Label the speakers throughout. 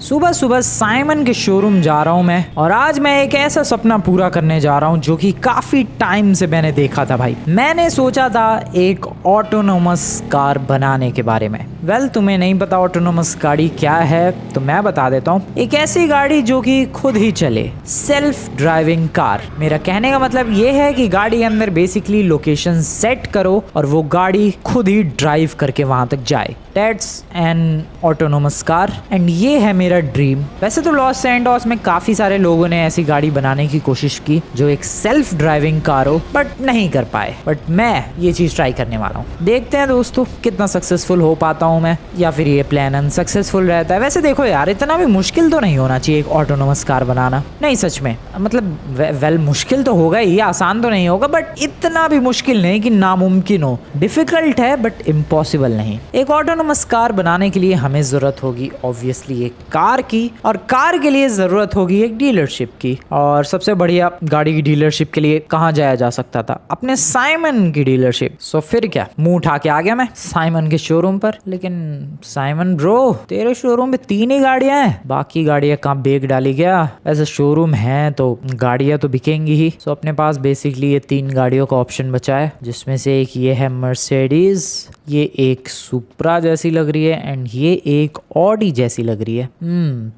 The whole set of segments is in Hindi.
Speaker 1: सुबह सुबह साइमन के शोरूम जा रहा हूँ मैं, और आज मैं एक ऐसा सपना पूरा करने जा रहा हूँ जो कि काफी टाइम से मैंने देखा था भाई। मैंने सोचा था एक ऑटोनोमस कार बनाने के बारे में। तुम्हें नहीं पता ऑटोनोमस गाड़ी क्या है तो मैं बता देता हूँ। एक ऐसी गाड़ी जो कि खुद ही चले, सेल्फ ड्राइविंग कार। मेरा कहने का मतलब ये है कि गाड़ी के अंदर बेसिकली लोकेशन सेट करो और वो गाड़ी खुद ही ड्राइव करके वहां तक जाए। That's an autonomous car and ये है मेरा ड्रीम। वैसे तो लॉस सैंटोस में काफी सारे लोगों ने ऐसी गाड़ी बनाने की कोशिश की जो एक सेल्फ ड्राइविंग कार हो, बट नहीं कर पाए। बट मैं ये चीज ट्राई करने वाला हूँ। देखते हैं दोस्तों कितना सक्सेसफुल हो पाता हूँ मैं, या फिर ये प्लान अनसक्सेसफुल रहता है। वैसे देखो यार, इतना भी मुश्किल तो नहीं होना चाहिए एक ऑटोनोमस कार बनाना। नहीं सच में, मतलब मुश्किल तो होगा ही, आसान तो नहीं होगा, बट इतना भी मुश्किल नहीं कि नामुमकिन हो। डिफिकल्ट है बट इम्पॉसिबल नहीं। एक ऑटोनोमस कार बनाने के लिए हमें जरूरत होगी ऑब्वियसली एक कार की, और कार के लिए जरूरत होगी एक डीलरशिप की। और सबसे बढ़िया गाड़ी की डीलरशिप के लिए कहाँ जाया जा सकता था? अपने साइमन की डीलरशिप। सो फिर क्या, मुंह उठा के आ गया मैं साइमन के शोरूम पर। लेकिन साइमन ब्रो, तेरे शोरूम में 3 ही गाड़ियां हैं, बाकी गाड़ियां कहाँ बेच डाली गया? ऐसे शोरूम है तो गाड़ियां तो बिकेंगी ही। सो अपने पास बेसिकली ये 3 गाड़ियों का ऑप्शन बचा है, जिसमें से एक ये है मर्सिडीज, ये एक सुप्रा जैसी लग रही है, एंड ये एक ऑडी जैसी लग रही है।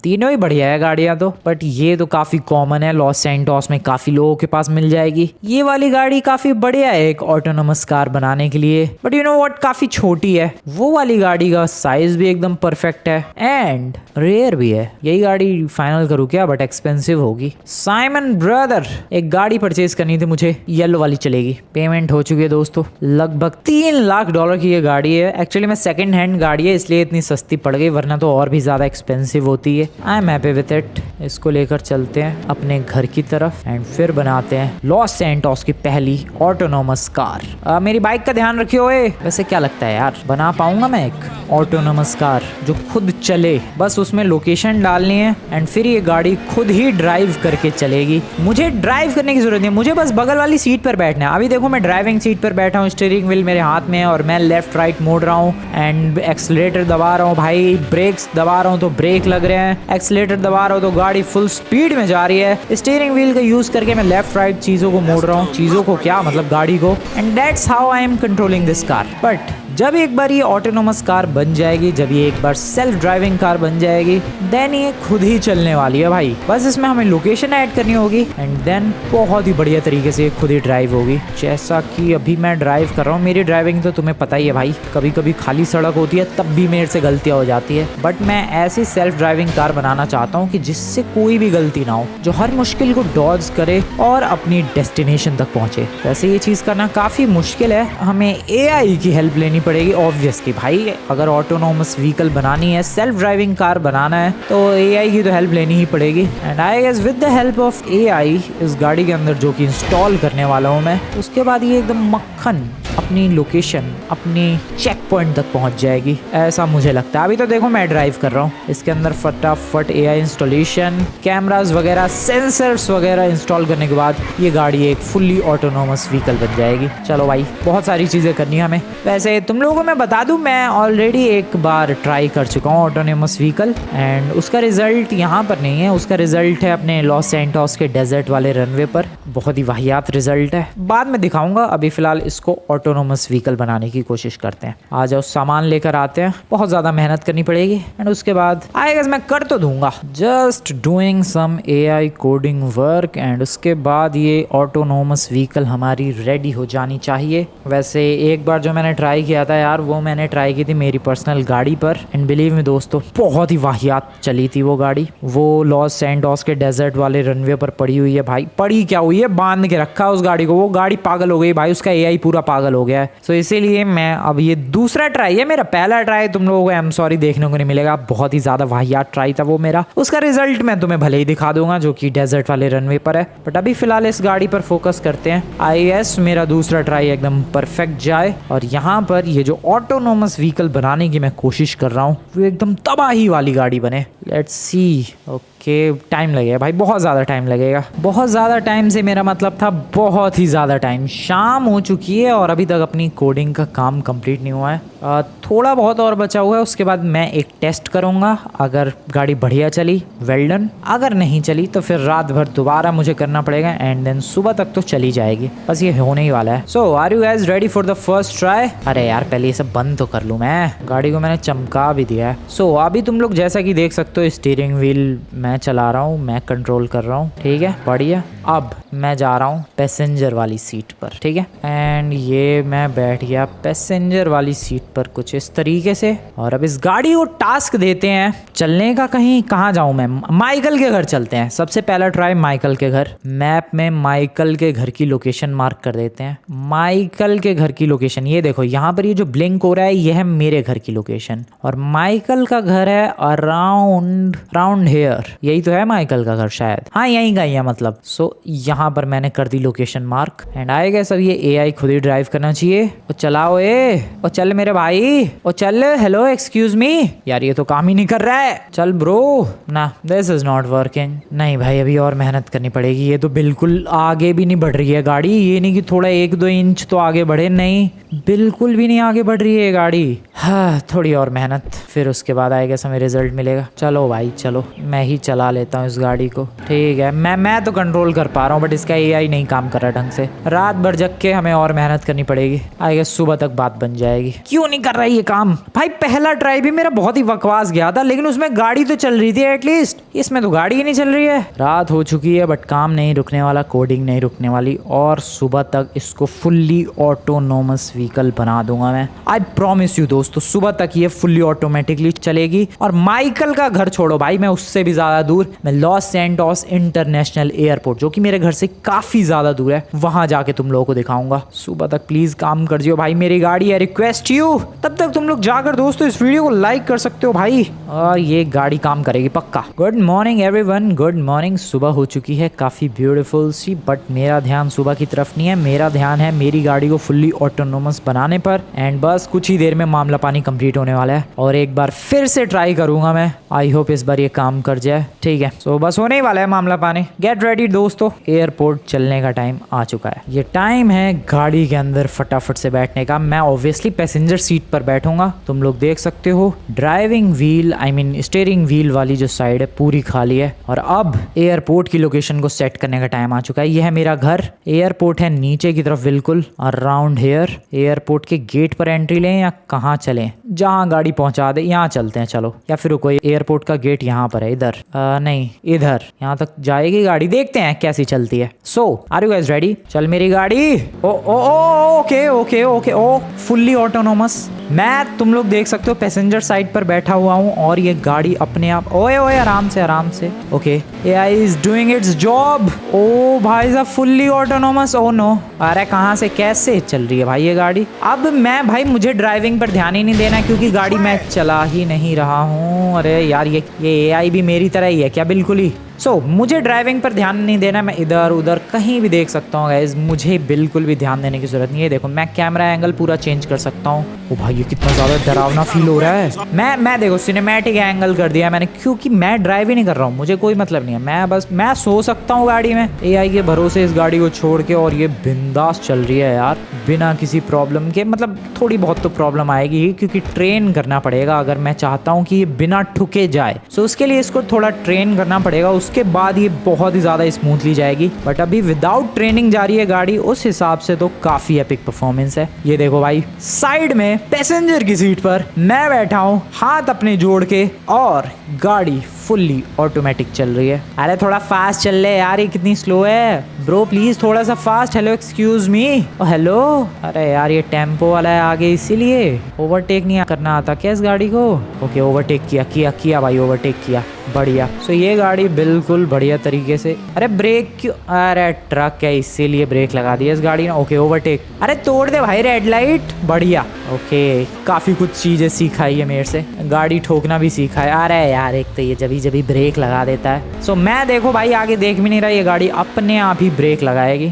Speaker 1: तीनों ही बढ़िया है गाड़ियां तो, बट ये तो काफी कॉमन है, लॉस सैंटोस में काफी लोगों के पास मिल जाएगी। ये वाली गाड़ी काफी बढ़िया है एक ऑटोनोमस कार बनाने के लिए, बट यू नो व्हाट, काफी छोटी है। वो वाली गाड़ी का साइज भी एकदम परफेक्ट है एंड रेयर भी है। यही गाड़ी फाइनल करूँ क्या? बट एक्सपेंसिव होगी। साइमन ब्रदर, एक गाड़ी परचेज करनी थी मुझे, येलो वाली चलेगी। पेमेंट हो चुकी है दोस्तों, लगभग $3 लाख की ये गाड़ी है। एक्चुअली में सेकंड हैंड गाड़ी है इसलिए इतनी सस्ती पड़ गई, वरना तो और भी ज्यादा एक्सपेंसिव होती है। I am happy with it. इसको लेकर चलते हैं अपने घर की तरफ एंड फिर बनाते हैं लॉस सैंटोस की पहली ऑटोनोमस कार। मेरी बाइक का ध्यान रखियो। वैसे क्या लगता है यार, बना पाऊंगा मैं एक ऑटोनोमस कार जो खुद चले? बस उसमें लोकेशन डालनी है एंड फिर ये गाड़ी खुद ही ड्राइव करके चलेगी। मुझे ड्राइव करने की जरूरत नहीं, मुझे बस बगल वाली सीट पर बैठना है। अभी देखो मैं ड्राइविंग सीट पर बैठा हूँ, स्टीयरिंग व्हील मेरे हाथ में है और मैं लेफ्ट राइट मोड़ रहा हूँ एंड एक्सीलरेटर दबा रहा हूँ भाई, ब्रेक्स दबा रहा हूँ तो ब्रेक लग रहे हैं, एक्सीलरेटर दबा रहा हूँ तो गाड़ी फुल स्पीड में जा रही है। स्टीयरिंग व्हील का यूज करके मैं लेफ्ट राइट चीजों को मोड़ रहा हूँ, चीजों को क्या मतलब गाड़ी को, and that's how I am controlling this car. But जब एक बार ये ऑटोनोमस कार बन जाएगी, जब ये एक बार सेल्फ ड्राइविंग कार बन जाएगी, देन ये खुद ही चलने वाली है भाई। बस इसमें हमें लोकेशन ऐड करनी होगी एंड देन बहुत ही बढ़िया तरीके से ये खुद ही ड्राइव होगी। जैसा कि अभी मैं ड्राइव कर रहा हूँ, मेरी ड्राइविंग तो तुम्हें पता ही है भाई, कभी कभी खाली सड़क होती है तब भी मेरे से गलतियां हो जाती है। बट मैं ऐसी सेल्फ ड्राइविंग कार बनाना चाहता हूँ कि जिससे कोई भी गलती ना हो, जो हर मुश्किल को डॉज करे और अपनी डेस्टिनेशन तक पहुंचे। वैसे ये चीज करना काफी मुश्किल है, हमें AI की हेल्प लेनी पड़ेगी ऑब्वियसली भाई। अगर ऑटोनोमस व्हीकल बनानी है, सेल्फ ड्राइविंग कार बनाना है, तो AI की तो हेल्प लेनी ही पड़ेगी। And I guess with the help of AI इस गाड़ी के अंदर जो कि इंस्टॉल करने वाला हूँ मैं, उसके बाद ये एकदम मक्खन अपनी लोकेशन, अपनी चेक पॉइंट तक पहुंच जाएगी, ऐसा मुझे लगता है। अभी तो देखो मैं ड्राइव कर रहा हूँ, इसके अंदर फटाफट AI इंस्टॉलेशन, कैमरास वगैरह, सेंसर्स वगैरह इंस्टॉल करने के बाद ये गाड़ी एक फुल्ली ऑटोनोमस व्हीकल बन जाएगी। चलो भाई, बहुत सारी चीज़ें करनी है हमें। वैसे तुम लोगों को मैं बता दूं, मैं ऑलरेडी एक बार ट्राई कर चुका हूँ ऑटोनोमस व्हीकल, एंड उसका रिजल्ट यहाँ पर नहीं है, उसका रिजल्ट है अपने लॉस सैंटोस के डेजर्ट वाले रनवे पर। बहुत ही वाहियात रिजल्ट है, बाद में दिखाऊंगा। अभी फिलहाल इसको ऑटोनोमस व्हीकल बनाने की कोशिश करते हैं। आ जाओ, सामान लेकर आते हैं, बहुत ज्यादा मेहनत करनी पड़ेगी एंड उसके बाद आई गेस मैं कर तो दूंगा, just doing some AI coding work, and उसके बाद ये ऑटोनोमस व्हीकल हमारी रेडी हो जानी चाहिए। वैसे एक बार जो मैंने ट्राई किया था यार, वो मैंने ट्राई की थी मेरी पर्सनल गाड़ी पर, एंड बिलीव मी दोस्तों, बहुत ही वाहियात चली थी वो गाड़ी। वो लॉस सैंटोस के डेजर्ट वाले रनवे पर पड़ी हुई है भाई, पड़ी क्या हुई है, बांध के रखा उस गाड़ी को। वो गाड़ी पागल हो गई भाई, उसका AI पूरा पागल हो गया है। सो इसीलिए मैं अब ये दूसरा ट्राई है, मेरा पहला ट्राई तुम लोगों को आई एम सॉरी देखने को नहीं मिलेगा, बहुत ही ज्यादा वाहियात ट्राई था वो मेरा। उसका रिजल्ट मैं तुम्हें भले ही दिखा दूंगा जो कि डेजर्ट वाले रनवे पर है, बट अभी फिलहाल इस गाड़ी पर फोकस करते हैं। IS मेरा दूसरा ट्राई एकदम परफेक्ट जाए और यहाँ पर ये जो ऑटोनोमस व्हीकल बनाने की मैं कोशिश कर रहा हूँ वो एकदम तबाही वाली गाड़ी बने। Let's see. ओके, टाइम लगेगा भाई, बहुत ज़्यादा टाइम लगेगा। बहुत ज़्यादा टाइम से मेरा मतलब था बहुत ही ज़्यादा टाइम। शाम हो चुकी है और अभी अभी तक अपनी कोडिंग का काम कंप्लीट नहीं हुआ है, थोड़ा बहुत और बचा हुआ है। उसके बाद मैं एक टेस्ट करूँगा, अगर गाड़ी बढ़िया चली वेल डन, अगर नहीं चली तो फिर रात भर दोबारा मुझे करना पड़ेगा एंड देन सुबह तक तो चली जाएगी। बस ये होने ही वाला है। So are you guys ready for the first try? अरे यार पहले ये सब बंद तो कर लूँ, मैं गाड़ी को मैंने चमका भी दिया है। सो अभी तुम लोग जैसा कि देख सकते हो स्टीयरिंग व्हील मैं चला रहा हूँ, मैं कंट्रोल कर रहा हूँ, ठीक है बढ़िया। अब मैं जा रहा हूँ पैसेंजर वाली सीट पर, ठीक है, एंड ये मैं बैठ गया पैसेंजर वाली सीट पर कुछ इस तरीके से। और अब इस गाड़ी को टास्क देते हैं चलने का। कहीं कहाँ जाऊँ मैं? माइकल के घर चलते हैं। सबसे पहला ट्राई माइकल के घर। मैप में माइकल के घर की लोकेशन मार्क कर देते हैं। माइकल के घर की लोकेशन ये देखो, यहाँ पर ये जो ब्लिंक हो रहा है ये है मेरे घर की लोकेशन, और माइकल का घर है अराउंड हेयर। यही तो है माइकल का घर शायद, हाँ यहीं का ही है मतलब। सो यहाँ पर मैंने कर दी लोकेशन मार्क एंड आएगा सब। ये एआई खुद ही ड्राइव करना चाहिए। ओ चलाओ ओ चल मेरे भाई, ओ चल। Hello excuse me. यार ये तो काम ही नहीं कर रहा है। चल ब्रो। ना दिस इज नॉट वर्किंग। नहीं भाई अभी और मेहनत करनी पड़ेगी। ये तो बिल्कुल आगे भी नहीं बढ़ रही है गाड़ी। ये नहीं कि थोड़ा 1-2 इंच तो आगे बढ़े, नहीं बिल्कुल भी नहीं आगे बढ़ रही है गाड़ी। हाँ थोड़ी और मेहनत, फिर उसके बाद आएगा समय रिजल्ट मिलेगा। चलो भाई चलो, मैं ही चला लेता हूँ इस गाड़ी को, ठीक है। मैं तो कंट्रोल कर पा रहा हूँ बट इसका एआई नहीं काम कर रहा ढंग से। रात भर जग के हमें और मेहनत करनी पड़ेगी। आएगा सुबह तक बात बन जाएगी। क्यों नहीं कर रहा ये काम भाई? पहला ट्राई भी मेरा बहुत ही बकवास गया था, लेकिन उसमें गाड़ी तो चल रही थी एटलीस्ट। इसमें तो गाड़ी ही नहीं चल रही है। रात हो चुकी है बट काम नहीं रुकने वाला, कोडिंग नहीं रुकने वाली, और सुबह तक इसको फुल्ली ऑटोनोमस व्हीकल बना दूंगा मैं। आई प्रॉमिस यू दोस्तों, सुबह तक ये फुल्ली ऑटोमेटिकली चलेगी। और माइकल का घर छोड़ो भाई, मैं उससे भी ज्यादा दूर, मैं लॉस सैंटोस इंटरनेशनल एयरपोर्ट, जो कि मेरे घर से काफी ज्यादा दूर है, वहां जाके तुम लोगों को दिखाऊंगा। सुबह तक प्लीज काम कर जियो भाई, मेरी गाड़ी है, रिक्वेस्ट यू। तब तक तुम लोग जाकर दोस्तों इस वीडियो को लाइक कर सकते हो भाई, और ये गाड़ी काम करेगी पक्का। Good morning everyone, good morning. सुबह हो चुकी है काफी ब्यूटीफुल सी, बट मेरा ध्यान सुबह की तरफ नहीं है। मेरा ध्यान है मेरी गाड़ी को फुल्ली ऑटोनोमस बनाने पर। एंड बस कुछ ही देर में मामला पानी कंप्लीट होने वाला है, और एक बार फिर से ट्राई करूंगा मैं। आई होप इस बार ये काम कर जाए, ठीक है। सो बस होने ही वाला है मामला पानी। गेट रेडी दोस्तों, एयरपोर्ट चलने का टाइम आ चुका है। ये टाइम है गाड़ी के अंदर फटाफट से बैठने का। मैं ऑब्वियसली पैसेंजर सीट पर बैठूंगा, तुम लोग देख सकते हो। ड्राइविंग व्हील स्टीयरिंग व्हील वाली जो साइड है पूरी खाली है। और अब एयरपोर्ट की लोकेशन को सेट करने का टाइम आ चुका है। यह है मेरा घर, एयरपोर्ट है नीचे की तरफ बिल्कुल अराउंड हेयर। एयरपोर्ट के गेट पर एंट्री लें या कहाँ चलें? जहाँ गाड़ी पहुंचा दे यहाँ चलते हैं चलो, या फिर कोई एयरपोर्ट का गेट यहाँ पर है, इधर नहीं इधर, यहाँ तक जाएगी गाड़ी, देखते हैं कैसी चलती है। So are you guys ready? चल मेरी गाड़ी। ओ ओ ओ ओके ओके ओके, ओ फुल्ली ऑटोनोमस। मैं तुम लोग देख सकते हो पैसेंजर साइड पर बैठा हुआ हूँ, और ये गाड़ी अपने आप, ओए ओए आराम से आराम से, okay AI is doing its job. ओ भाई साहब फुल्ली ऑटोनोमस। ओ नो, अरे कहाँ से कैसे चल रही है भाई ये गाड़ी? अब मैं भाई, मुझे ड्राइविंग पर ध्यान ही नहीं देना क्योंकि गाड़ी मैं चला ही नहीं रहा हूँ। अरे यार ये एआई भी मेरी तरह ही है क्या? बिल्कुल ही। सो मुझे ड्राइविंग पर ध्यान नहीं देना, मैं इधर उधर कहीं भी देख सकता हूँ गाइस, मुझे बिल्कुल भी ध्यान देने की जरूरत नहीं है। देखो मैं कैमरा एंगल पूरा चेंज कर सकता हूँ। ओ भाई ये कितना ज्यादा डरावना फील हो रहा है। मैं देखो सिनेमैटिक एंगल कर दिया मैंने, क्योंकि मैं ड्राइव ही नहीं कर रहा हूँ, मुझे कोई मतलब नहीं है। मैं सो सकता हूँ गाड़ी में एआई के भरोसे इस गाड़ी को छोड़ के, और ये बिंदास चल रही है यार बिना किसी प्रॉब्लम के। मतलब थोड़ी बहुत तो प्रॉब्लम आएगी ही, क्योंकि ट्रेन करना पड़ेगा अगर मैं चाहता हूँ कि ये बिना ठुके जाए। सो उसके लिए इसको थोड़ा ट्रेन करना पड़ेगा, उसके बाद ये बहुत ही ज्यादा स्मूथली जाएगी। बट अभी विदाउट ट्रेनिंग जा रही है गाड़ी, उस हिसाब से तो काफी एपिक परफॉर्मेंस है। ये देखो भाई, साइड में पैसेंजर की सीट पर मैं बैठा हूँ, हाथ अपने जोड़ के, और गाड़ी फुल्ली ऑटोमेटिक चल रही है। अरे थोड़ा फास्ट चल ले यार, ये कितनी स्लो है ब्रो, प्लीज थोड़ा सा fast. Hello excuse me. Hello. अरे यार ये टेम्पो वाला है आगे, इसीलिए ओवरटेक नहीं करना आता क्या इस गाड़ी को? ओके ओवरटेक किया भाई, ओवरटेक किया, बढ़िया। सो ये गाड़ी बिल्कुल बढ़िया तरीके से, अरे ब्रेक क्यों? अरे ट्रक है इसीलिए ब्रेक लगा दिया इस गाड़ी ने। ओके ओवरटेक, अरे तोड़ दे भाई रेड लाइट, बढ़िया। ओके काफी कुछ चीजें सीखा है ये मेरे से, गाड़ी ठोकना भी सीखा है। अरे यार एक तो ये जब ब्रेक लगा देता है। सो मैं देखो भाई आगे देख भी नहीं रहा, ये गाड़ी अपने आप ही ब्रेक लगाएगी।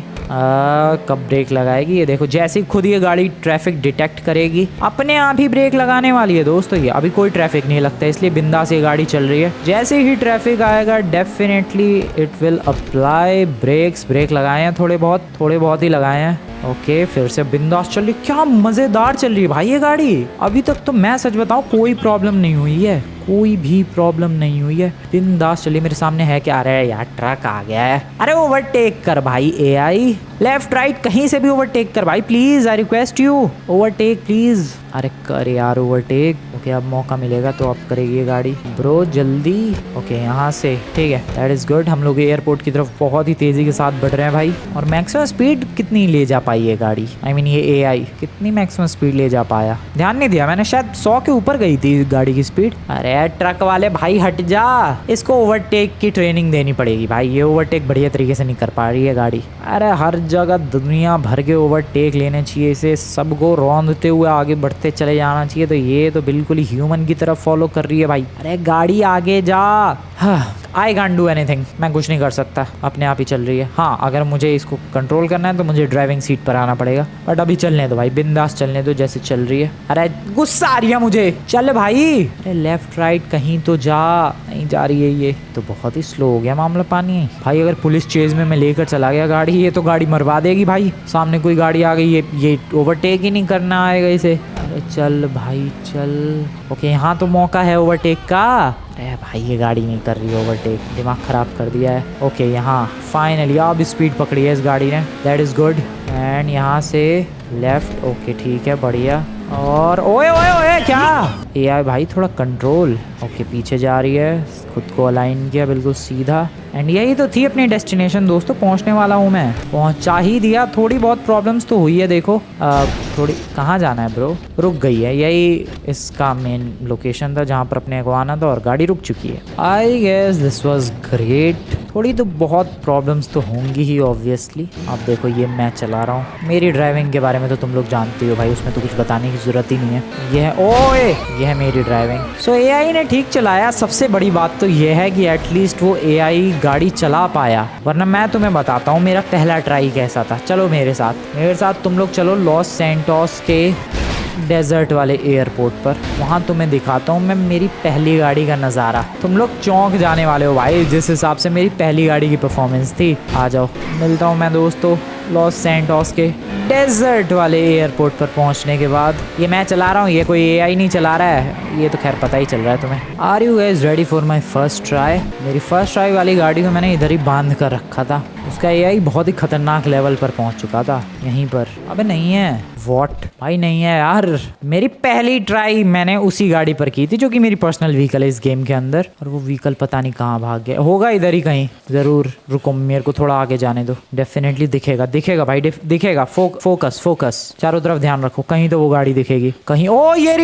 Speaker 1: कब ब्रेक लगाएगी ये देखो, जैसे ही खुद ये गाड़ी ट्रैफिक डिटेक्ट करेगी अपने आप ही ब्रेक लगाने वाली है दोस्तों। ये अभी कोई ट्रैफिक नहीं लगता, इसलिए बिंदास ये गाड़ी चल रही है। जैसे ही ट्रैफिक आएगा definitely it will apply brakes. Brake लगाए हैं थोड़े बहुत ही लगाए हैं। ओके फिर से बिंदास चल रही, क्या मजेदार चल रही है भाई ये गाड़ी। अभी तक तो मैं सच बताऊं कोई प्रॉब्लम नहीं हुई है, कोई भी प्रॉब्लम नहीं हुई है, बिंदास चलिए। मेरे सामने है क्या, आ रहा है यार, ट्रक आ गया है। अरे ओवरटेक कर भाई एआई, लेफ्ट राइट कहीं से भी ओवरटेक कर भाई please, I request you, overtake please. अरे कर यार ओवरटेक। ओके अब मौका मिलेगा तो अब करेगी ये गाड़ी ब्रो जल्दी। ओके यहाँ से ठीक है, दैट इज गुड। हम लोग एयरपोर्ट की तरफ बहुत ही तेजी के साथ बढ़ रहे हैं भाई। और मैक्सिमम स्पीड कितनी ले जा पाई ये गाड़ी, आई मीन ये एआई कितनी मैक्सिमम स्पीड ले जा पाया, ध्यान नहीं दिया मैंने, शायद 100 के ऊपर गई थी गाड़ी की स्पीड। अरे ट्रक वाले भाई हट जा, इसको ओवरटेक की ट्रेनिंग देनी पड़ेगी भाई, ये ओवरटेक बढ़िया तरीके से नहीं कर पा रही है गाड़ी। अरे हर जगह दुनिया भर के ओवरटेक लेने चाहिए इसे, सबको रौंदते हुए आगे बढ़ते चले जाना चाहिए। तो ये तो बिल्कुल ही ह्यूमन की तरफ फॉलो कर रही है भाई। अरे गाड़ी आगे जा। आई कांट डू एनीथिंग, मैं कुछ नहीं कर सकता, अपने आप ही चल रही है। हाँ अगर मुझे इसको कंट्रोल करना है तो मुझे ड्राइविंग सीट पर आना पड़ेगा, बट अभी चलने दो भाई, बिंदास चलने दो जैसे चल रही है। अरे गुस्सा आ रही है मुझे, चल भाई। अरे लेफ्ट राइट कहीं तो जा, नहीं जा रही है ये तो, बहुत ही स्लो हो गया मामला पानी भाई। अगर पुलिस चेज में मैं लेकर चला गया गाड़ी, ये तो गाड़ी मरवा देगी भाई। सामने कोई गाड़ी आ गई, ये ओवरटेक ही नहीं करना आएगा इसे। अरे चल भाई चल। ओके यहाँ तो मौका है ओवरटेक का। अरे भाई ये गाड़ी नहीं कर रही ओवरटेक, दिमाग खराब कर दिया है। ओके यहाँ फाइनली अब स्पीड पकड़ी है इस गाड़ी ने, दैट इज गुड। एंड यहाँ से लेफ्ट, ओके ठीक है बढ़िया। और ओए ओए ओए क्या एआई भाई, थोड़ा कंट्रोल। ओके पीछे जा रही है, खुद को अलाइन किया बिल्कुल सीधा। एंड यही तो थी अपनी डेस्टिनेशन दोस्तों, पहुंचने वाला हूँ मैं, पहुंचा ही दिया। थोड़ी बहुत प्रॉब्लम्स तो हुई है देखो, थोड़ी। कहाँ जाना है ब्रो, रुक गई है, यही इसका मेन लोकेशन था जहाँ पर अपने को आना था और गाड़ी रुक चुकी है। I guess this was great. थोड़ी तो बहुत प्रॉब्लम्स तो होंगी ही ऑब्वियसली। अब देखो ये मैं चला रहा हूँ, मेरी ड्राइविंग के बारे में तो तुम लोग जानते हो भाई, उसमें तो कुछ बताने की जरूरत ही नहीं है। ये है ओए, ये है मेरी ड्राइविंग। सो एआई ने ठीक चलाया। सबसे बड़ी बात तो ये है कि एटलीस्ट वो एआई गाड़ी चला पाया, वरना मैं तुम्हें बताता हूँ मेरा पहला ट्राई कैसा था। चलो मेरे साथ तुम लोग चलो लॉस सैंटोस के डेजर्ट वाले एयरपोर्ट पर, वहाँ तुम्हें दिखाता हूँ मैं मेरी पहली गाड़ी का नज़ारा। तुम लोग चौंक जाने वाले हो भाई जिस हिसाब से मेरी पहली गाड़ी की परफॉर्मेंस थी। आ जाओ, मिलता हूँ मैं दोस्तों लॉस सैंटोस के डेजर्ट वाले एयरपोर्ट पर पहुंचने के बाद। ये मैं चला रहा हूँ, ये कोई एआई नहीं चला रहा है, ये तो खैर पता ही चल रहा है तुम्हें। Are you guys ready for my first try. मेरी फर्स्ट ट्राई वाली गाड़ी को मैंने इधर ही बांध कर रखा था, उसका एआई बहुत ही खतरनाक लेवल पर पहुंच चुका था यहीं पर। अबे नहीं है वॉट भाई, नहीं है यार। मेरी पहली ट्राई मैंने उसी गाड़ी पर की थी जो कि मेरी पर्सनल व्हीकल है इस गेम के अंदर, और वो व्हीकल पता नहीं कहाँ भाग गया होगा, इधर ही कहीं जरूर। रुको मेरे को थोड़ा आगे जाने दो, डेफिनेटली दिखेगा भाई, दिखेगा। फोकस चारों तरफ ध्यान रखो, कहीं तो वो गाड़ी दिखेगी कहीं। ओ ये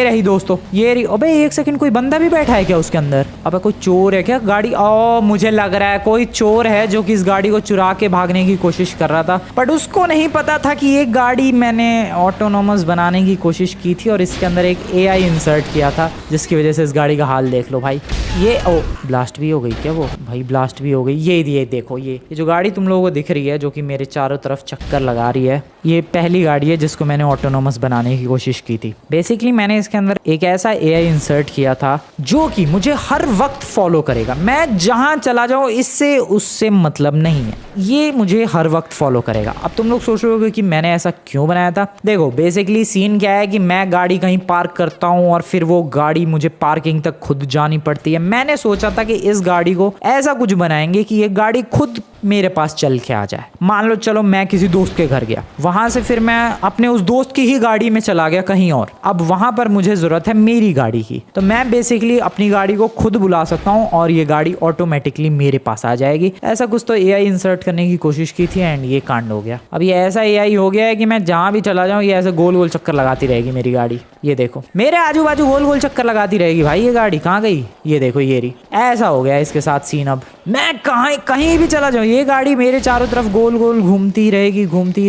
Speaker 1: रही दोस्तों, ये रही। अबे एक सेकंड, कोई बंदा भी बैठा है क्या उसके अंदर? अबे कोई चोर है क्या गाड़ी? ओ मुझे लग रहा है कोई चोर है जो कि इस गाड़ी को चुरा के भागने की कोशिश कर रहा था, बट उसको नहीं पता था कि ये गाड़ी मैंने ऑटोनोमस बनाने की कोशिश की थी और इसके अंदर एक एआई इंसर्ट किया था, जिसकी वजह से इस गाड़ी का हाल देख लो भाई। ये ओ ब्लास्ट भी हो गई क्या वो भाई? ब्लास्ट भी हो गई। ये देखो, ये जो गाड़ी तुम लोगों को दिख रही है जो कि मेरे चारों तरफ चक्कर लगा रही है, ये पहली गाड़ी है जिसको मैंने ऑटोनोमस बनाने की कोशिश की थी। बेसिकली मैंने इसके अंदर एक ऐसा एआई इंसर्ट किया था जो कि मुझे हर वक्त फॉलो करेगा। मैं जहां चला जाऊं इससे उससे मतलब नहीं है, ये मुझे हर वक्त फॉलो करेगा। अब तुम लोग सोच रहे होगे कि मैंने ऐसा क्यों बनाया था। देखो बेसिकली सीन क्या है कि मैं गाड़ी कहीं पार्क करता हूं और फिर वो गाड़ी मुझे पार्किंग तक खुद जानी पड़ती है। मैंने सोचा था कि इस गाड़ी को ऐसा कुछ बनाएंगे कि ये गाड़ी खुद मेरे पास चल के आ जाए। मान लो चलो मैं किसी दोस्त के घर गया, वहां से फिर मैं अपने उस दोस्त की ही गाड़ी में चला गया कहीं और। अब वहां पर मुझे जरूरत है मेरी गाड़ी की, तो मैं बेसिकली अपनी गाड़ी को खुद बुला सकता हूं और ये गाड़ी ऑटोमेटिकली मेरे पास आ जाएगी। ऐसा कुछ तो एआई इंसर्ट करने की कोशिश की थी एंड ये कांड हो गया। अब ये ऐसा एआई हो गया है कि मैं जहां भी चला जाऊं ये ऐसे गोल गोल चक्कर लगाती रहेगी मेरी गाड़ी। ये देखो मेरे आजू बाजू गोल गोल चक्कर लगाती रहेगी भाई। ये गाड़ी कहाँ गई? ये देखो ये रही। ऐसा हो गया इसके साथ सीन। अब मैं कहीं भी चला जाऊं ये गाड़ी मेरे चारों तरफ गोल गोल घूमती रहेगी, घूमती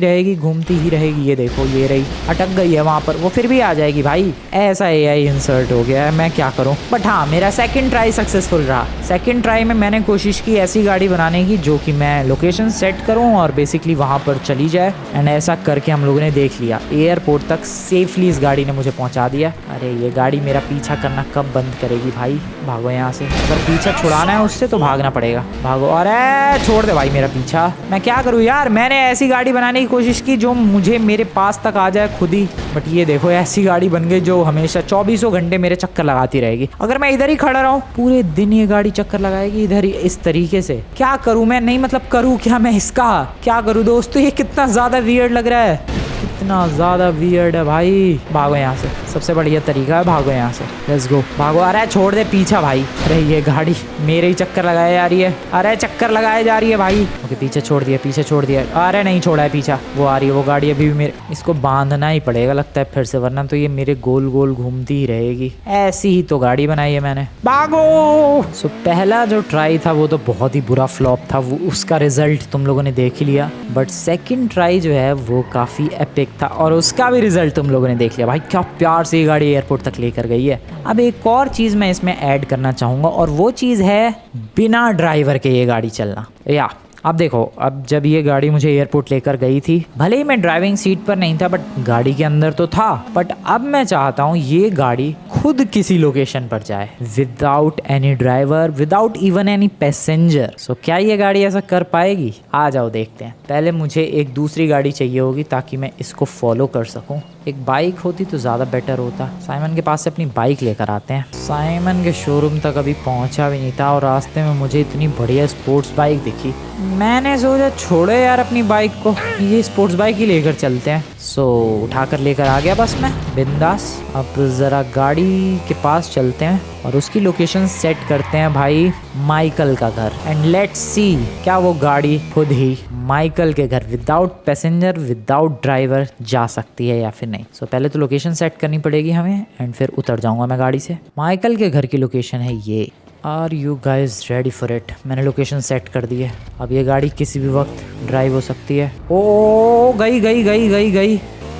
Speaker 1: ही रहेगी। ये देखो ये रही, अटक गई है वहां पर, वो फिर भी आ जाएगी भाई। ऐसा एआई इंसर्ट हो गया है, मैं क्या करूं। बट हाँ मेरा सेकंड ट्राई सक्सेसफुल रहा। सेकंड ट्राई में मैंने कोशिश की ऐसी गाड़ी बनाने की जो कि मैं लोकेशन सेट करूं और बेसिकली वहां पर चली जाए। एंड ऐसा करके हम लोगों ने देख लिया, एयरपोर्ट तक सेफली इस गाड़ी ने मुझे पहुंचा दिया। अरे ये गाड़ी मेरा पीछा करना कब बंद करेगी भाई? भागो यहाँ से, अगर पीछा छुड़ाना है उससे तो भागना पड़ेगा। पड़ेगा। भागो, अरे छोड़ दे भाई मेरा पीछा। मैं क्या करूँ यार, मैंने ऐसी गाड़ी बनाने की कोशिश की जो मुझे मेरे पास तक आ जाए खुद ही, बट ये देखो ऐसी गाड़ी बन गई जो हमेशा 24 घंटे मेरे चक्कर लगाती रहेगी। अगर मैं इधर ही खड़ा रहूं पूरे दिन ये गाड़ी चक्कर लगाएगी इधर ही इस तरीके से। क्या करूं मैं, नहीं मतलब करूं क्या मैं इसका, क्या करूं दोस्तों, ये कितना ज्यादा वियर्ड लग रहा है, कितना ज्यादा वियर्ड है भाई। भागो यहाँ से, सबसे बढ़िया तरीका है भागो यहाँ से, लेट्स गो भागो। अरे छोड़ दे पीछा भाई, अरे ये गाड़ी मेरे ही चक्कर लगाए जा रही है, अरे चक्कर लगाए जा रही है भाई। ओके पीछे छोड़ दिया, पीछे छोड़ दिया, अरे नहीं छोड़ा है पीछा, वो आ रही है वो गाड़ी अभी भी मेरे, इसको बांधना ही पड़ेगा लगता है फिर से, वरना तो ये मेरे गोल गोल घूमती ही रहेगी। ऐसी ही तो गाड़ी बनाई है मैंने। भागो। सो पहला जो ट्राई था वो तो बहुत ही बुरा फ्लॉप था, वो उसका रिजल्ट तुम लोगों ने देख ही लिया, बट सेकंड ट्राई जो है वो काफी एपिक था और उसका भी रिजल्ट तुम लोगों ने देख लिया। भाई क्या प्यार से ये गाड़ी एयरपोर्ट तक लेकर गई है। अब एक और चीज मैं इसमें ऐड करना चाहूंगा और वो चीज है बिना ड्राइवर के ये गाड़ी चलना। या अब देखो, अब जब ये गाड़ी मुझे एयरपोर्ट लेकर गई थी, भले ही मैं ड्राइविंग सीट पर नहीं था बट गाड़ी के अंदर तो था, बट अब मैं चाहता हूँ ये गाड़ी खुद किसी लोकेशन पर जाए without any driver, without even any passenger. So क्या ये गाड़ी ऐसा कर पाएगी? आ जाओ देखते हैं। पहले मुझे एक दूसरी गाड़ी चाहिए होगी ताकि मैं इसको फॉलो कर सकूं। एक बाइक होती तो ज़्यादा बेटर होता। साइमन के पास से अपनी बाइक लेकर आते हैं। साइमन के शोरूम तक अभी पहुंचा भी नहीं था और रास्ते में मुझे इतनी बढ़िया स्पोर्ट्स बाइक दिखी। मैंने सोचा छोड़ो यार अपनी बाइक को, ये स्पोर्ट्स बाइक ही लेकर चलते हैं। सो उठाकर लेकर आ गया बस मैं बिंदास। अब ज़रा गाड़ी के पास चलते हैं और उसकी लोकेशन सेट करते हैं भाई माइकल का घर, एंड लेट्स सी क्या वो गाड़ी खुद ही माइकल के घर विदाउट पैसेंजर, विदाउट ड्राइवर जा सकती है या फिर नहीं। सो पहले तो लोकेशन सेट करनी पड़ेगी हमें एंड फिर उतर जाऊंगा मैं गाड़ी से। माइकल के घर की लोकेशन है ये। Are you guys ready for it? मैंने लोकेशन सेट कर दी है। अब ये गाड़ी किसी भी वक्त ड्राइव हो सकती है। ओ गई गई गई गई गई।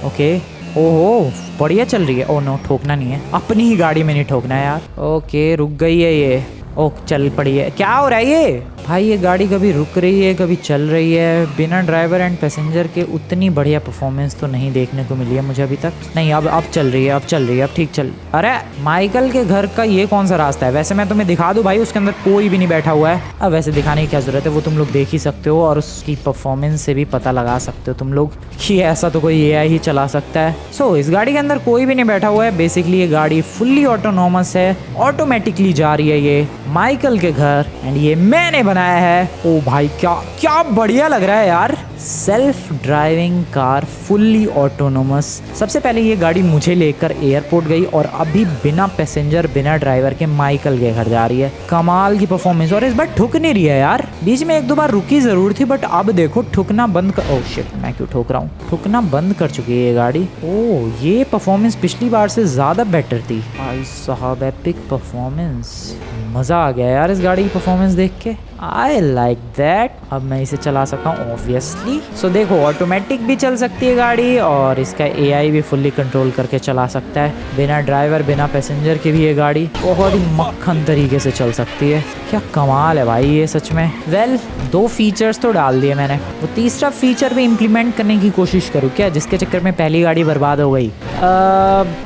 Speaker 1: ओके, ओहो बढ़िया चल रही है। ओ नो, ठोकना नहीं है, अपनी ही गाड़ी में नहीं ठोकना है यार। ओके रुक गई है ये, ओ चल पड़ी है। क्या हो रहा है ये भाई, ये गाड़ी कभी रुक रही है कभी चल रही है। बिना ड्राइवर एंड पैसेंजर के उतनी बढ़िया परफॉर्मेंस तो नहीं देखने को मिली है मुझे अभी तक। नहीं अब चल रही है, अब चल रही है, अब ठीक चल। अरे माइकल के घर का ये कौन सा रास्ता है? वैसे मैं तुम्हें दिखा दूं भाई, उसके अंदर कोई भी नहीं बैठा हुआ है। अब वैसे दिखाने की क्या जरूरत है, वो तुम लोग देख ही सकते हो और उसकी परफॉर्मेंस से भी पता लगा सकते हो तुम लोग कि ऐसा तो कोई AI ही चला सकता है। सो इस गाड़ी के अंदर कोई भी नहीं बैठा हुआ है। बेसिकली ये गाड़ी फुल्ली ऑटोनोमस है, ऑटोमेटिकली जा रही है ये माइकल के घर, एंड ये मैंने बनाया है। ओ भाई क्या क्या बढ़िया लग रहा है यार। Self driving car fully autonomous. सबसे पहले ये गाड़ी मुझे लेकर एयरपोर्ट गई और अभी बिना पैसेंजर बिना ड्राइवर के माइकल के घर जा रही है। कमाल की परफॉर्मेंस, और इस बार ठुक नहीं रही है यार। बीच में एक दो बार रुकी जरूर थी बट अब देखो ठुकना बंद कर। ओह शिट, मैं क्यों ठोक रहा हूँ? ठुकना बंद कर चुकी है ये गाड़ी। ओ ये परफॉर्मेंस पिछली बार से ज्यादा बेटर थी भाई साहब, एपिक परफॉर्मेंस। मजा आ गया यार इस गाड़ी की परफॉर्मेंस देख के। I like that. अब मैं इसे चला सकता हूँ ऑब्वियसली। सो देखो ऑटोमेटिक भी चल सकती है गाड़ी और इसका AI भी फुल्ली कंट्रोल करके चला सकता है। बिना ड्राइवर बिना पैसेंजर के भी ये गाड़ी बहुत ही मक्खन तरीके से चल सकती है। क्या कमाल है भाई ये सच में। वेल 2 फीचर्स तो डाल दिए मैंने, वो तीसरा फीचर भी इम्प्लीमेंट करने की कोशिश करूँ क्या, जिसके चक्कर में पहली गाड़ी बर्बाद हो गई?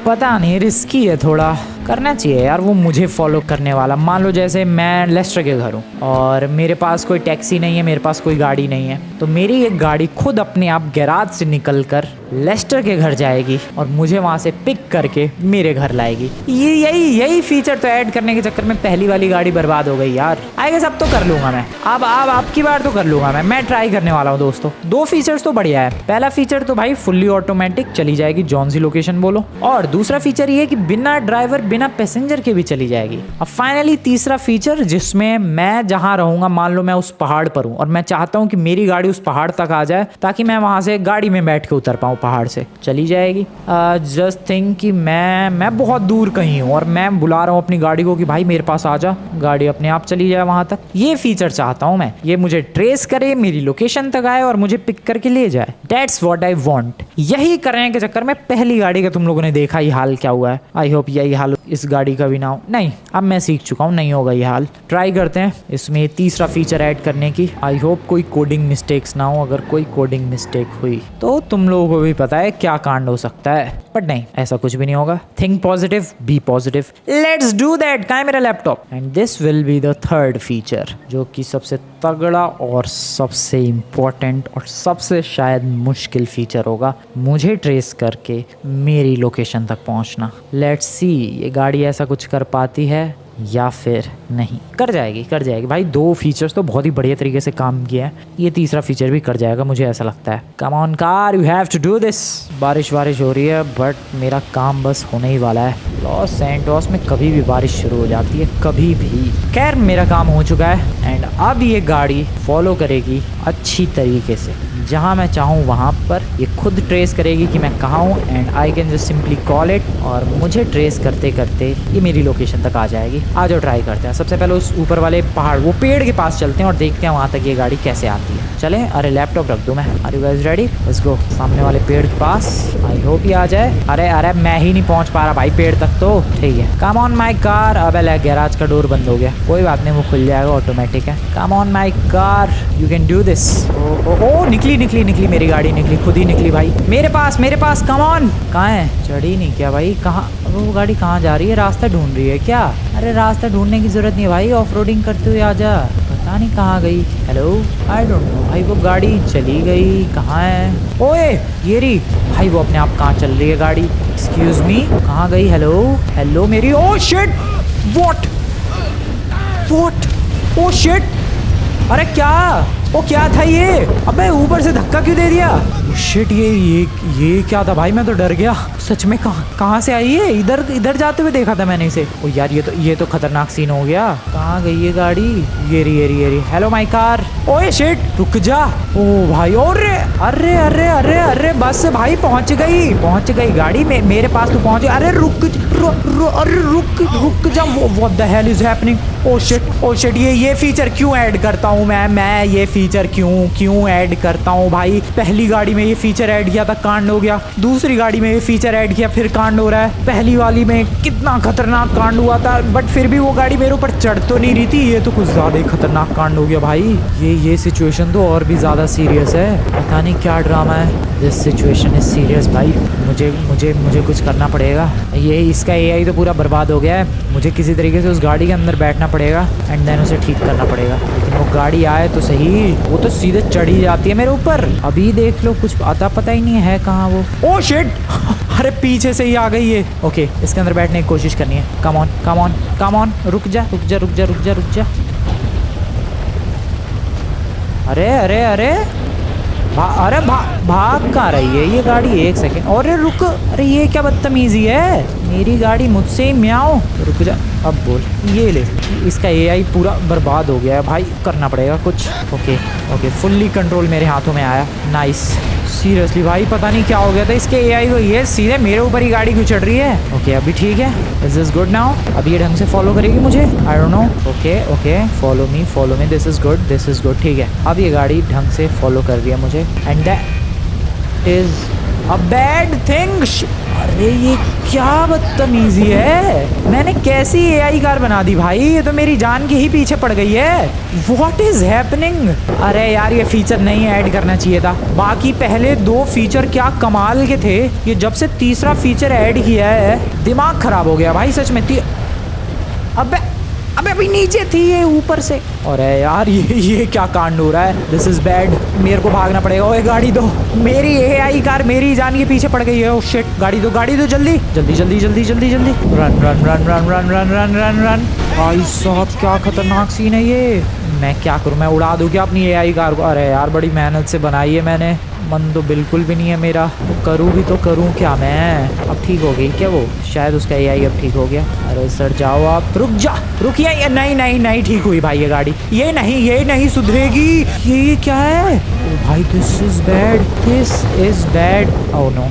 Speaker 1: पता नहीं, रिस्की है थोड़ा। करना चाहिए यार वो मुझे फॉलो करने वाला। मान लो जैसे मैं लेस्टर के घर हूँ और मेरे पास कोई टैक्सी नहीं है, मेरे पास कोई गाड़ी नहीं है, तो मेरी एक गाड़ी खुद अपने आप गैराज से निकल कर लेस्टर के घर जाएगी और मुझे वहाँ से पिक करके मेरे घर लाएगी। ये यही फीचर तो ऐड करने के चक्कर में पहली वाली गाड़ी बर्बाद हो गई यार। आई गेस अब तो कर लूंगा मैं, अब आपकी बार तो कर लूंगा मैं ट्राई करने वाला हूँ दोस्तों। 2 फीचर्स तो बढ़िया है। पहला फीचर तो भाई फुल्ली ऑटोमेटिक चली जाएगी जौन सी लोकेशन बोलो, और दूसरा फीचर ये कि बिना ड्राइवर बिना पैसेंजर के भी चली जाएगी। अब फाइनली तीसरा फीचर जिसमें मैं जहाँ रहूंगा, मान लो मैं उस पहाड़ पर हूँ और मैं चाहता हूँ कि मेरी गाड़ी उस पहाड़ तक आ जाए ताकि मैं वहां से गाड़ी में बैठ के उतर पाऊँ पहाड़ से, चली जाएगी। जस्ट थिंक कि मैं बहुत दूर कहीं हूँ और मैं बुला रहा हूँ अपनी गाड़ी को कि भाई मेरे पास आ जा, गाड़ी अपने आप चली जाए वहां तक। ये फीचर चाहता हूँ मैं, ये मुझे ट्रेस करे, मेरी लोकेशन तक आए और मुझे पिक करके ले जाए। That's what I want. यही करने के चक्कर में पहली गाड़ी का तुम लोगों ने देखा ही हाल क्या हुआ है। आई होप यही हाल इस गाड़ी का भी ना हो। नहीं, अब मैं सीख चुका हूँ, नहीं होगा ये हाल। ट्राई करते हैं इसमें तीसरा फीचर ऐड करने की। आई होप कोई कोडिंग मिस्टेक्स ना हो। अगर कोई कोडिंग मिस्टेक हुई तो तुम लोगों को भी पता है क्या कांड हो सकता है, बट नहीं, ऐसा कुछ भी नहीं होगा। Think positive, be positive, let's do that. कहाँ है मेरा laptop? And this will be the third feature, जो कि सबसे तगड़ा और सबसे इम्पोर्टेंट और सबसे शायद मुश्किल फीचर होगा, मुझे ट्रेस करके मेरी लोकेशन तक पहुंचना। लेट्स सी ये गाड़ी ऐसा कुछ कर पाती है या फिर नहीं। कर जाएगी भाई। 2 फीचर्स तो बहुत ही बढ़िया तरीके से काम किया है, ये तीसरा फीचर भी कर जाएगा, मुझे ऐसा लगता है। Come on car, you have to do this. बारिश हो रही है, बट मेरा काम बस होने ही वाला है। लॉस सैंटोस में कभी भी बारिश शुरू हो जाती है, कभी भी। खैर मेरा काम हो चुका है एंड अब ये गाड़ी फॉलो करेगी अच्छी तरीके से। जहाँ मैं चाहूँ वहाँ पर ये खुद ट्रेस करेगी कि मैं कहाँ हूँ, and I can just simply call it, और मुझे ट्रेस करते करते ये मेरी लोकेशन तक आ जाएगी। आ जाओ, ट्राई करते हैं। सबसे पहले उस ऊपर वाले पहाड़, वो पेड़ के पास चलते हैं और देखते हैं वहाँ तक ये गाड़ी कैसे आती है। चले, अरे लैपटॉप रख दूँ मैं। Are you guys ready? Let's go. सामने वाले पेड़ के पास, आई होप ये आ जाए। अरे मैं ही नहीं पहुँच पा रहा भाई पेड़ तक तो। ठीक है, कम ऑन माई कार। अब गैराज का डोर बंद हो गया, कोई बात नहीं, वो खुल जाएगा, ऑटोमेटिक है। Come on my car, you can do this. ओ निकली मेरी गाड़ी, निकली, खुद ही निकली भाई। मेरे पास, कम ऑन। कहाँ है? चढ़ी नहीं क्या भाई? कहाँ वो गाड़ी कहाँ जा रही है? रास्ता ढूंढ रही है क्या? अरे रास्ता ढूंढने की जरूरत नहीं है भाई, ऑफ रोडिंग करते हुए आजा। पता नहीं कहाँ गई। हेलो, आई डोंट नो भाई, वो गाड़ी चली गई, कहाँ है? ओए ये रही भाई, वो अपने आप कहाँ चल रही है गाड़ी? एक्सक्यूज मी, कहाँ गई? हेलो मेरी। Oh shit, what, oh shit, अरे क्या था ये? अबे ऊपर से धक्का क्यों दे दिया? शिट, ये क्या था भाई? मैं तो डर गया सच में। कहाँ से आई है? इधर जाते हुए देखा था मैंने इसे। ओ यार, ये तो खतरनाक सीन हो गया। कहाँ गई ये गाड़ी? ये रही। Hello my car. ओए शिट, रुक जा। ओ भाई, और अरे बस भाई, पहुंच गई गाड़ी में मेरे पास तो पहुंच। अरे रुक जा। What the hell is happening? O shit, ये फीचर क्यों ऐड करता हूँ मैं ये फीचर क्यों ऐड करता हूँ भाई? पहली गाड़ी में ये फीचर ऐड किया था, कांड हो गया। दूसरी गाड़ी में ये फीचर ऐड किया, फिर कांड हो रहा है। पहली वाली में कितना खतरनाक कांड हुआ था, बट फिर भी वो गाड़ी मेरे ऊपर चढ़ तो नहीं रही थी। ये तो कुछ ज्यादा ही खतरनाक कांड हो गया भाई। ये सिचुएशन तो और भी ज्यादा सीरियस है। पता नहीं क्या ड्रामा है। दिस सिचुएशन इज सीरियस भाई। मुझे कुछ करना पड़ेगा। ये इसका एआई तो पूरा बर्बाद हो गया है। मुझे किसी तरीके से उस गाड़ी के अंदर बैठना पड़ेगा एंड देन उसे ठीक करना पड़ेगा। लेकिन वो गाड़ी आए तो सही, वो तो सीधे चढ़ी जाती है मेरे ऊपर। अभी देख लो, कुछ आता पता ही नहीं है कहाँ वो। ओ शिट, अरे पीछे से ही आ गई है। ओके, इसके अंदर बैठने की कोशिश करनी है। कम ऑन, रुक जा। अरे भाग कहाँ रही है ये गाड़ी? 1 सेकेंड, अरे रुक। अरे ये क्या बदतमीजी है? मेरी गाड़ी मुझसे म्याओ। रुक जा, अब बोल। ये ले, इसका एआई पूरा बर्बाद हो गया है भाई, करना पड़ेगा कुछ। ओके, फुल्ली कंट्रोल मेरे हाथों में आया। नाइस। सीरियसली भाई, पता नहीं क्या हो गया था इसके एआई को, ये सीधे मेरे ऊपर ही गाड़ी क्यों चढ़ रही है? ओके, अभी ठीक है। This is good now. अब ये ढंग से फॉलो करेगी मुझे, I don't know. Okay, follow me, this is good. ठीक है, अब ये गाड़ी ढंग से फॉलो कर रही है मुझे, and that is a bad thing. अरे ये क्या बदतमीजी है? मैंने कैसी एआई कार बना दी भाई? ये तो मेरी जान की ही पीछे पड़ गई है। What is happening? अरे यार, ये फीचर नहीं ऐड करना चाहिए था। बाकी पहले 2 फीचर क्या कमाल के थे, ये जब से तीसरा फीचर ऐड किया है दिमाग खराब हो गया भाई सच में। अबे अभी नीचे थी, ये ऊपर से। अरे यार, ये क्या कांड हो रहा है? This is bad. मेरे को भागना पड़ेगा। ओए गाड़ी दो, मेरी एआई कार मेरी जान के पीछे पड़ गई है। ओह शिट, गाड़ी दो जल्दी। रन। भाई साहब, क्या खतरनाक सीन है ये। मैं क्या करूं? मैं उड़ा दूं क्या अपनी एआई कार को? अरे यार, बड़ी मेहनत से बनाई है मैंने, मन तो बिल्कुल भी नहीं है मेरा। तो करूँ भी तो करूँ क्या मैं? अब ठीक हो गई क्या वो? शायद उसका एआई अब ठीक हो गया। अरे सर जाओ आप, रुकिए। नहीं ठीक हुई भाई ये गाड़ी। ये नहीं सुधरेगी। ये क्या है? भाई this is bad, this is bad. Oh no,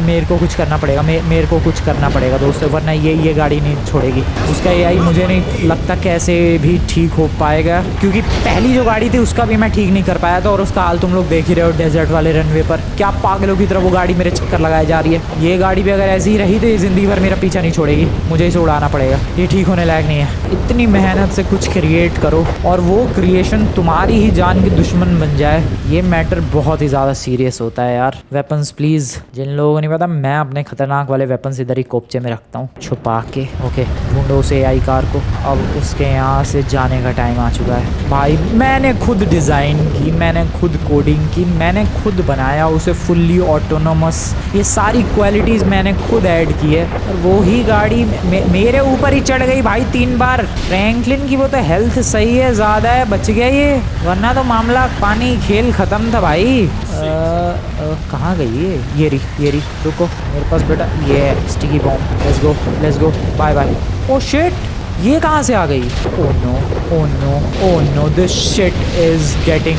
Speaker 1: मेरे को कुछ करना पड़ेगा, मेरे को कुछ करना पड़ेगा दोस्तों, वरना ये गाड़ी नहीं छोड़ेगी। उसका एआई मुझे नहीं लगता कैसे भी ठीक हो पाएगा, क्योंकि पहली जो गाड़ी थी उसका भी मैं ठीक नहीं कर पाया था, और उसका हाल तुम लोग देख ही रहे हो डेजर्ट वाले रनवे पर। क्या पागलों की तरह वो गाड़ी मेरे चक्कर लगाए जा रही है। ये गाड़ी भी अगर ऐसी ही रही तो ये जिंदगी भर मेरा पीछा नहीं छोड़ेगी, मुझे इसे उड़ाना पड़ेगा। ये ठीक होने लायक नहीं है। इतनी मेहनत से कुछ क्रिएट करो और वो क्रिएशन तुम्हारी ही जान की दुश्मन बन जाए, ये मैटर बहुत ही ज़्यादा सीरियस होता है यार। वेपन्स प्लीज़, जिन लोगों को नहीं पता मैं अपने खतरनाक वाले वेपन्स इधर ही कोपचे में रखता हूँ छुपा के। ओके, ढूंढो उसे एआई कार को। अब उसके यहाँ से जाने का टाइम आ चुका है। भाई मैंने खुद डिज़ाइन की, मैंने खुद कोडिंग की, मैंने खुद बनाया उसे फुल्ली ऑटोनोमस, ये सारी क्वालिटीज़ मैंने खुद ऐड की है, और वो ही गाड़ी मेरे ऊपर ही चढ़ गई भाई 3 बार। फ्रैंकलिन की वो तो हेल्थ सही है, ज़्यादा है, बच गया ये, वरना तो मामला पानी, खेल ख़त्म था भाई। कहाँ गई ये रही, रुको मेरे पास बेटा, ये sticky bomb, let's go, bye bye. Oh shit, ये कहाँ से आ गई? Oh no, this shit is getting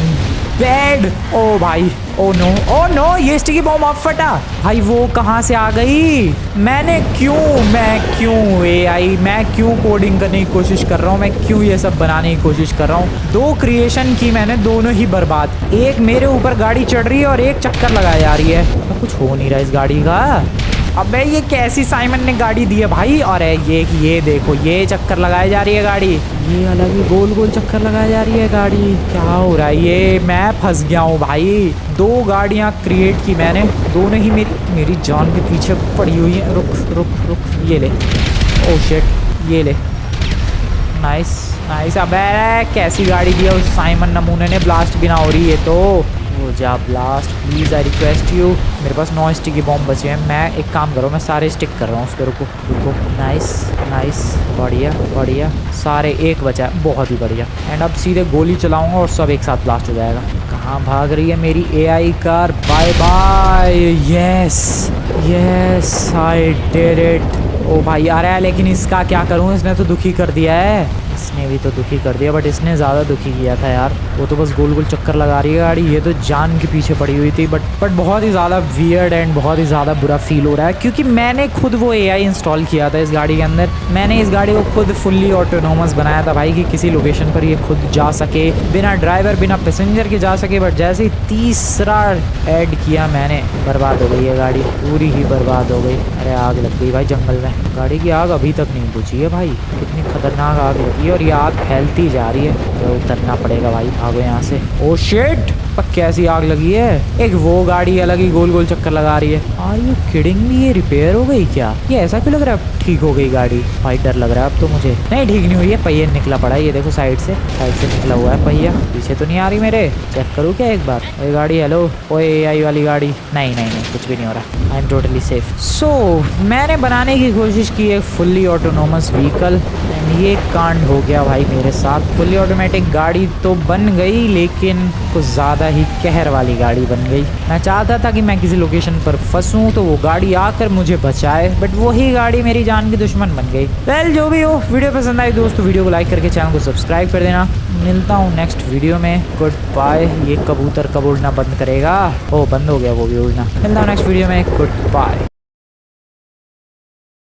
Speaker 1: bad. ओ भाई, ओ नो, ये स्टिकी बॉम्ब अब फटा। भाई वो कहाँ से आ गई? मैं क्यों एआई, मैं क्यों कोडिंग करने की कोशिश कर रहा हूँ, मैं क्यों ये सब बनाने की कोशिश कर रहा हूँ? 2 क्रिएशन की मैंने, दोनों ही बर्बाद। एक मेरे ऊपर गाड़ी चढ़ रही है और एक चक्कर लगाई जा रही है। कुछ हो नहीं रहा इस गाड़ी का। अबे ये कैसी साइमन ने गाड़ी दी है भाई? अरे ये देखो, ये चक्कर लगाई जा रही है गाड़ी, ये अलग ही गोल चक्कर लगाई जा रही है गाड़ी। क्या हो रहा है ये? मैं फंस गया हूँ भाई। 2 गाड़ियाँ क्रिएट की मैंने, दोनों ही मेरी जान के पीछे पड़ी हुई है। रुक, ये ले। ओ शिट, ये ले, नाइस। अबे कैसी गाड़ी दी है उस साइमन नमूने ने? ब्लास्ट भी ना हो रही है तो वो जा blast, please I request you. मेरे पास 9 स्टिकी बॉम्ब बचे हैं, मैं एक काम करो, मैं सारे स्टिक कर रहा हूँ उस पर। रुको, नाइस, बढ़िया, सारे एक बचा है, बहुत ही बढ़िया। एंड अब सीधे गोली चलाऊंगा और सब एक साथ ब्लास्ट हो जाएगा। कहाँ भाग रही है मेरी AI car? Bye bye. Yes I did it. ओ भाई आ रहा है, लेकिन इसका क्या करूँ? इसने तो दुखी कर दिया है, इसने भी तो दुखी कर दिया, बट इसने ज़्यादा दुखी किया था यार। वो तो बस गोल चक्कर लगा रही है गाड़ी, ये तो जान के पीछे पड़ी हुई थी। बट बहुत ही ज़्यादा वियर्ड एंड बहुत ही ज़्यादा बुरा फील हो रहा है, क्योंकि मैंने खुद वो एआई इंस्टॉल किया था इस गाड़ी के अंदर। मैंने इस गाड़ी को खुद फुल्ली ऑटोनोमस बनाया था भाई, कि किसी लोकेशन पर ये खुद जा सके, बिना ड्राइवर बिना पैसेंजर के जा सके। बट जैसे ही तीसरा ऐड किया मैंने, बर्बाद हो गई ये गाड़ी, पूरी ही बर्बाद हो गई। अरे आग लग गई भाई जंगल में। गाड़ी की आग अभी तक नहीं बुझी है भाई, कितनी खतरनाक आग लगी है, और ये आग फैलती जा रही है। तो उतरना पड़ेगा भाई, भागो यहाँ से। ओ शिट, पर कैसी आग लगी है? एक वो गाड़ी अलग ही गोल चक्कर लगा रही है। Are you kidding me? ये रिपेयर हो गई क्या? ये ऐसा क्यों लग रहा है ठीक हो गई गाड़ी? भाई डर लग रहा है अब तो मुझे। नहीं ठीक नहीं हुई है, पहिया निकला पड़ा है, ये देखो साइड से निकला हुआ है पहिया। पीछे तो नहीं आ रही मेरे? चेक करूँ क्या एक बार? ओए गाड़ी, हेलो, ओए एआई वाली गाड़ी। नहीं, कुछ भी नहीं हो रहा, आई एम टोटली सेफ। सो मैंने बनाने की कोशिश की एक फुल्ली ऑटोनोमस व्हीकल, एंड ये कांड हो गया भाई मेरे साथ। फुल्ली ऑटोमेटिक गाड़ी तो बन गई, लेकिन कुछ ज़्यादा ही कहर वाली गाड़ी बन गई। मैं चाहता था कि मैं किसी लोकेशन पर फंसूं तो वो गाड़ी आकर मुझे बचाए, बट वही गाड़ी मेरी जान की दुश्मन बन गई। वेल जो भी हो, वीडियो पसंद आई दोस्तों, वीडियो को लाइक करके चैनल को सब्सक्राइब कर देना। मिलता हूँ नेक्स्ट वीडियो में, गुड बाय। ये कबूतर कब उड़ना बंद करेगा? ओ बंद हो गया वो भी उड़ना। मिलता हूँ नेक्स्ट वीडियो में, गुड बाय।